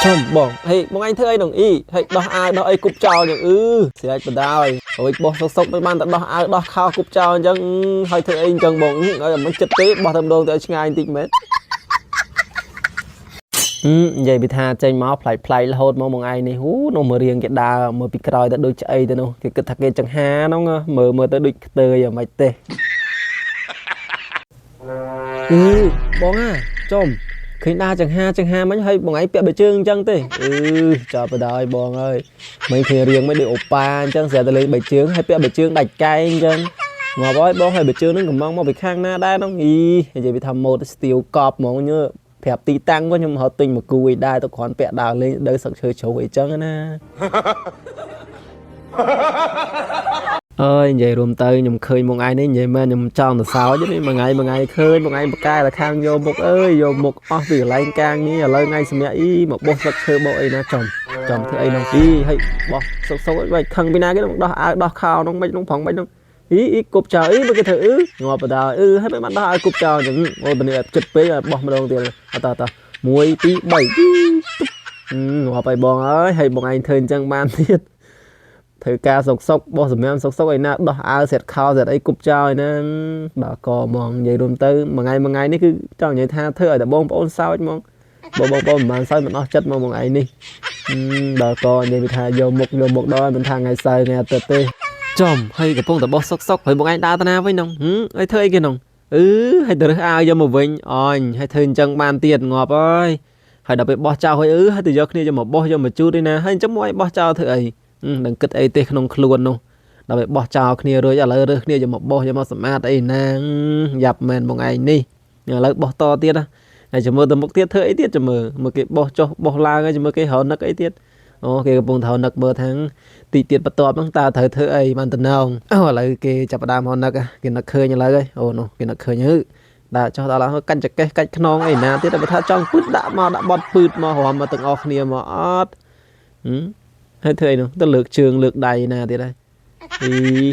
chồng bỏ hey bọn anh thưa anh đồng ý hey đó ai cúp chào nhỉ sẽ anh đào rồi bỏ sốc mấy ban tận đó khao cúp chào chẳng hay thưa anh chẳng bỏ mất chất tế bỏ thầm đồ tới ngay anh tịnh mến vậy bị tha trên máu play là hốt mà ai này hú nó mở riêng cái đà mở bị còi đã đôi chạy tới đâu thì cái thằng kia chẳng ha nó mở tới đôi tơi ở mày tê bóng chồng khi đa chẳng ha mấy hay bọn ấy bẹ bể chương chăng tê chờ vào đời bọn ơi mấy khi riêng mới được oppa chăng sẽ lấy bể chương hay bẹ bể chương đạch cay chăng mà bóng hay bể chương nó cũng mong mà bị khang na đa nó gì vậy bị thầm một steel cọp mà như phẹp tí tăng quá nhưng mà họ tình mà cùi đai tao còn bẹ đào lên đỡ sợ chơi chấu vậy chăng na ơi vậy rùm tơi nhầm khơi một ai đấy vậy mà nhầm tròn là sao chứ mà ngày khơi một ngày một cái là khang vô một ơi vô một vì lại càng như là lời ngay xem ý một bó vật chơi bội nó chồng thứ ấy nó đi hay bỏ sâu vậy khăn bên cái đó khao nó mấy nó phỏng mấy nó ý cục chờ ý với cái thử ngọt vào đời hết mấy bạn đó ai cục chờ những ôi bên này chật với là bỏ mà đầu tiền ta muối tí bảy ngọt bài bò ơi hay bọn anh thơi chẳng ban thiết thử ca sốc bỏ sầm em sốc ấy nè đó ai sẽ khao sẽ ấy cục chờ nè bà cò mòn vậy luôn tới mà ngàyនេះគឺចង់និយាយថាធ្វើឲ្យតែបងប្អូនសើចហ្មងបងប្អូនមិនសើចមិនអស់ចិត្តមកថ្ងៃនេះដល់ក៏និយាយថាយកមុខដល់មិនថាថ្ងៃសៅរ៍ថ្ងៃអាទិត្យទេចំហើយកំពុងតែបោះសុកហើយបងឯងដើរតាណាវិញនងអីធ្វើអីគេនងហើយទៅរើសអាវយកមកវិញអញហើយធ្វើអញ្ចឹងបានទៀតងាប់អើយហើយដល់ពេលបោះចោលហើយហើយទៅយកគ្នាយកមកបោះយកមកជូតទេណាហើយអញ្ចឹងមកឲ្យបោះចោលធ្វើអីនឹងគិតអីទេក្នុងខ្លួននោះដល់ពេលបោះចោលគ្នារួចឥឡូវរើសគ្នាយកមកបោះយកមកសម្អាតអីណាយ៉ាប់មែនបងឯងនេះឥឡូវបោះតទៀតណាហើយចាំមើលទៅមុខទៀតធ្វើអីទៀតចាំមើលគេបោះចុះបោះឡើងហើយចាំមើលគេរនឹកអីទៀតអូគេកំពុងថនឹកមើលថាទីទៀតបន្ទាប់ហ្នឹងតើត្រូវធ្វើអីបានតំណងឥឡូវគេចាប់ផ្ដើមរនឹកគេនឹកឃើញឥឡូវហើយអូនោះគេនឹកឃើញដាក់ចុះដល់ហើយកាច់ចកេះកាច់ខ្នងអីណាទៀតបើថាចង់ពឹតដាក់បត់ពឹតមករំមកទាំងអស់គ្នាមកអត់ហើយធ្វើអីនោះទៅលើកជើងលើកដៃណាទៀតហើយ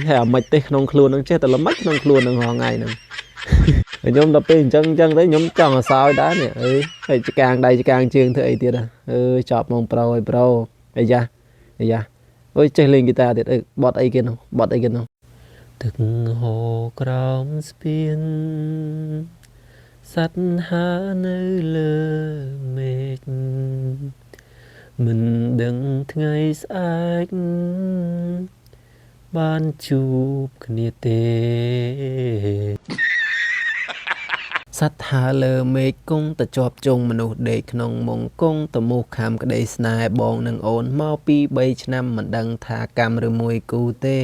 ហើយអាមិនទេក្នុងខ្លួនហ្នឹងចេះតែល្មិចក្នុងខ្លួនហ្នឹងហងៃហ្នឹងខ្ញុំដល់ពេលអញ្ចឹងទៅខ្ញុំចង់ឲ្យសោយដែរនេះហើយចកាងដៃចកាងជើងធ្វើអីទៀតចប់មកប្រូឲ្យប្រូអាយ៉ាអូយចេះលេងហ្គីតាទៀតបត់អីគេនោះទឹកហូរក្រោមស្ពានសត្វហានៅលើមេឃមិនដឹងថ្ងៃស្អែកបានជួបគ្នាទេសត្វហាលើមេឃគង់តែជាប់ជុងមនុស្សដេកក្នុងមុងគង់តមោះខាំក្តីស្នេហ៍បងនឹងអូនមកពី3ឆ្នាំមិនដឹងថាកម្មឬមួយគូទេ